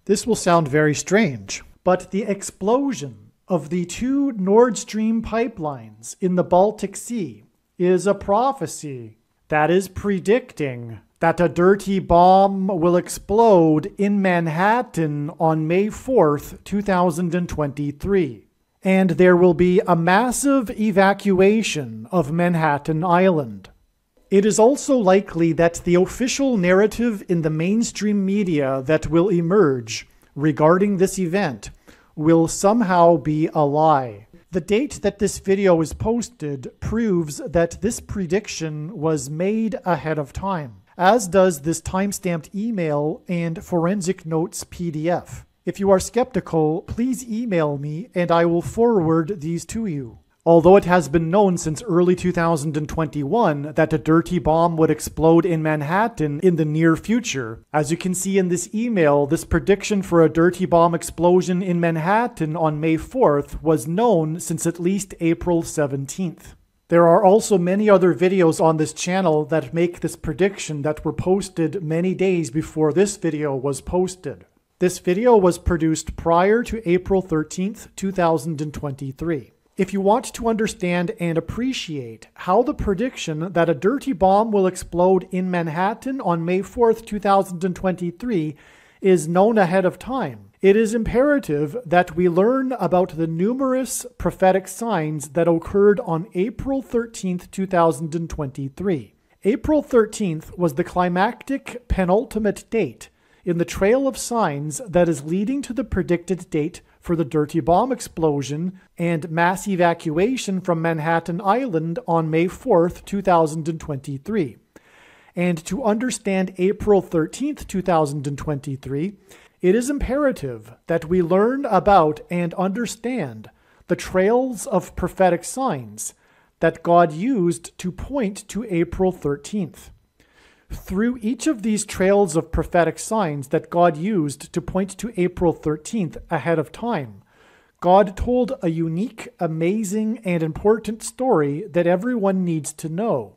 This will sound very strange, but the explosion of the two Nord Stream pipelines in the Baltic Sea is a prophecy that is predicting that a dirty bomb will explode in Manhattan on May 4th, 2023. And there will be a massive evacuation of Manhattan Island. It is also likely that the official narrative in the mainstream media that will emerge regarding this event will somehow be a lie. The date that this video is posted proves that this prediction was made ahead of time, as does this timestamped email and forensic notes PDF. If you are skeptical, please email me and I will forward these to you. Although it has been known since early 2021 that a dirty bomb would explode in Manhattan in the near future, as you can see in this email, this prediction for a dirty bomb explosion in Manhattan on May 4th was known since at least April 17th. There are also many other videos on this channel that make this prediction that were posted many days before this video was posted. This video was produced prior to April 13th, 2023. If you want to understand and appreciate how the prediction that a dirty bomb will explode in Manhattan on May 4th, 2023 is known ahead of time, it is imperative that we learn about the numerous prophetic signs that occurred on April 13th, 2023. April 13th was the climactic penultimate date in the trail of signs that is leading to the predicted date for the dirty bomb explosion and mass evacuation from Manhattan Island on May 4th, 2023. And to understand April 13th, 2023, it is imperative that we learn about and understand the trails of prophetic signs that God used to point to April 13th. Through each of these trails of prophetic signs that God used to point to April 13th ahead of time, God told a unique, amazing, and important story that everyone needs to know.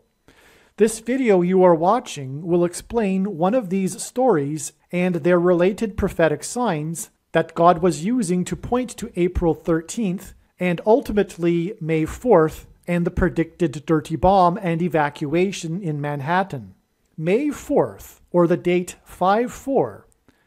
This video you are watching will explain one of these stories and their related prophetic signs that God was using to point to April 13th and ultimately May 4th and the predicted dirty bomb and evacuation in Manhattan. May 4th, or the date 5-4,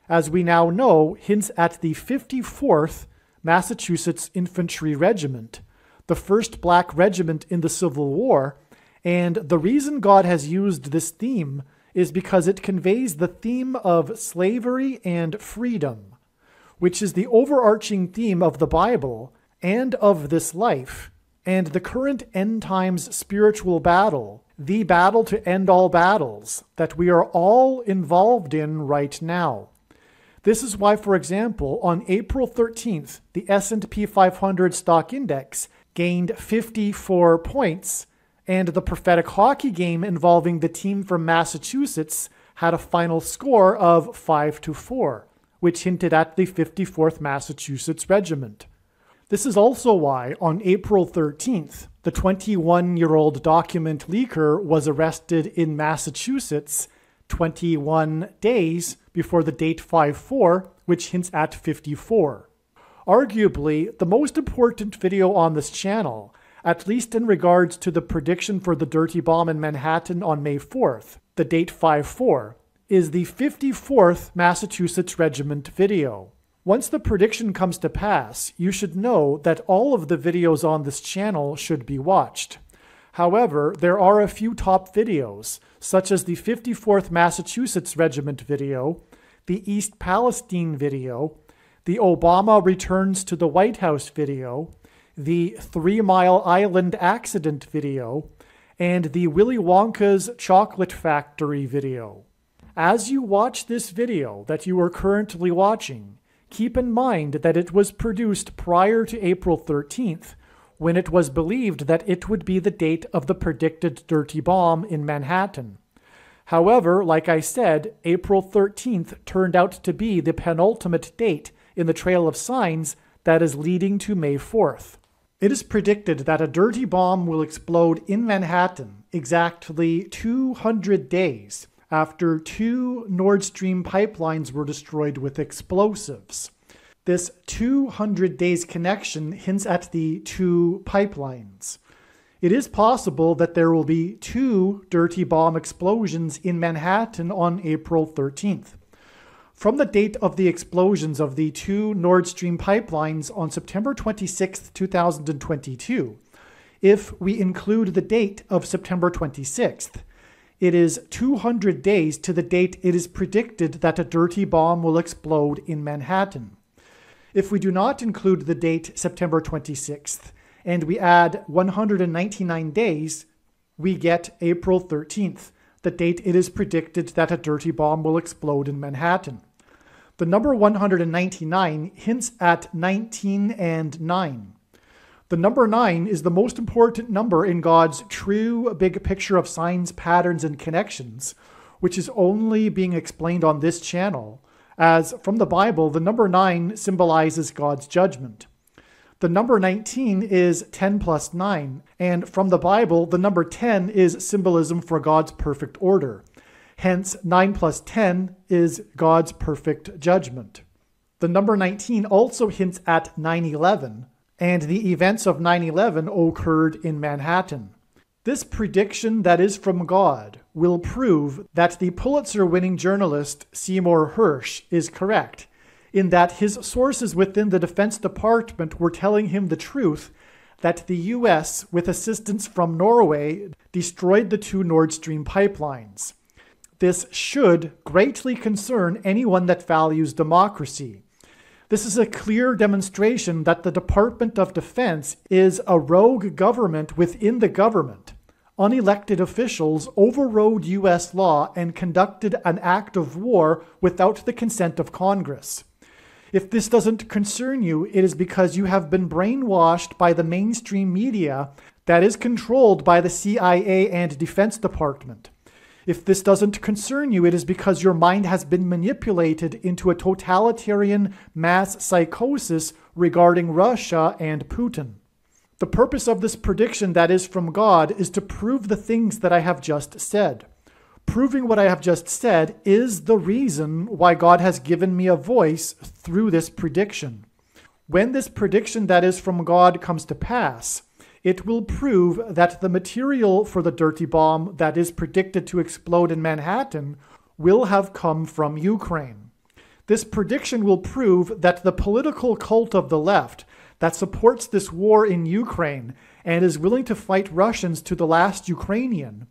as we now know, hints at the 54th Massachusetts Infantry Regiment, the first black regiment in the Civil War, and the reason God has used this theme is because it conveys the theme of slavery and freedom, which is the overarching theme of the Bible and of this life, and the current end times spiritual battle, the battle to end all battles that we are all involved in right now. This is why, for example, on April 13th, the S&P 500 stock index gained 54 points, and the prophetic hockey game involving the team from Massachusetts had a final score of 5-4, which hinted at the 54th Massachusetts Regiment. This is also why, on April 13th, the 21-year-old document leaker was arrested in Massachusetts 21 days before the date 5-4, which hints at 54. Arguably, the most important video on this channel, at least in regards to the prediction for the dirty bomb in Manhattan on May 4th, the date 5-4, is the 54th Massachusetts Regiment video. Once the prediction comes to pass, you should know that all of the videos on this channel should be watched. However, there are a few top videos, such as the 54th Massachusetts Regiment video, the East Palestine video, the Obama Returns to the White House video, the 3 Mile Island accident video, and the Willy Wonka's Chocolate Factory video. As you watch this video that you are currently watching, keep in mind that it was produced prior to April 13th, when it was believed that it would be the date of the predicted dirty bomb in Manhattan. However, like I said, April 13th turned out to be the penultimate date in the trail of signs that is leading to May 4th. It is predicted that a dirty bomb will explode in Manhattan exactly 200 days after 2 Nord Stream pipelines were destroyed with explosives. This 200 days connection hints at the 2 pipelines. It is possible that there will be 2 dirty bomb explosions in Manhattan on April 13th. From the date of the explosions of the 2 Nord Stream pipelines on September 26, 2022, if we include the date of September 26th, it is 200 days to the date it is predicted that a dirty bomb will explode in Manhattan. If we do not include the date September 26th, and we add 199 days, we get April 13th, the date it is predicted that a dirty bomb will explode in Manhattan. The number 199 hints at 19 and 9. The number 9 is the most important number in God's true big picture of signs, patterns, and connections, which is only being explained on this channel, as from the Bible, the number 9 symbolizes God's judgment. The number 19 is 10 plus 9, and from the Bible, the number 10 is symbolism for God's perfect order. Hence, 9 plus 10 is God's perfect judgment. The number 19 also hints at 9/11, and the events of 9/11 occurred in Manhattan. This prediction that is from God will prove that the Pulitzer-winning journalist Seymour Hersh is correct, in that his sources within the Defense Department were telling him the truth that the U.S., with assistance from Norway, destroyed the 2 Nord Stream pipelines. This should greatly concern anyone that values democracy. This is a clear demonstration that the Department of Defense is a rogue government within the government. Unelected officials overrode U.S. law and conducted an act of war without the consent of Congress. If this doesn't concern you, it is because you have been brainwashed by the mainstream media that is controlled by the CIA and Defense Department. If this doesn't concern you, it is because your mind has been manipulated into a totalitarian mass psychosis regarding Russia and Putin. The purpose of this prediction that is from God is to prove the things that I have just said. Proving what I have just said is the reason why God has given me a voice through this prediction. When this prediction that is from God comes to pass, it will prove that the material for the dirty bomb that is predicted to explode in Manhattan will have come from Ukraine. This prediction will prove that the political cult of the left that supports this war in Ukraine and is willing to fight Russians to the last Ukrainian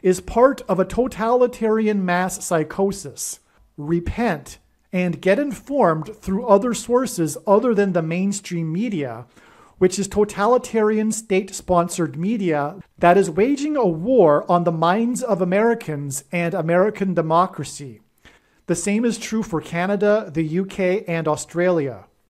is part of a totalitarian mass psychosis. Repent and get informed through other sources other than the mainstream media, which is totalitarian state-sponsored media that is waging a war on the minds of Americans and American democracy. The same is true for Canada, the UK, and Australia.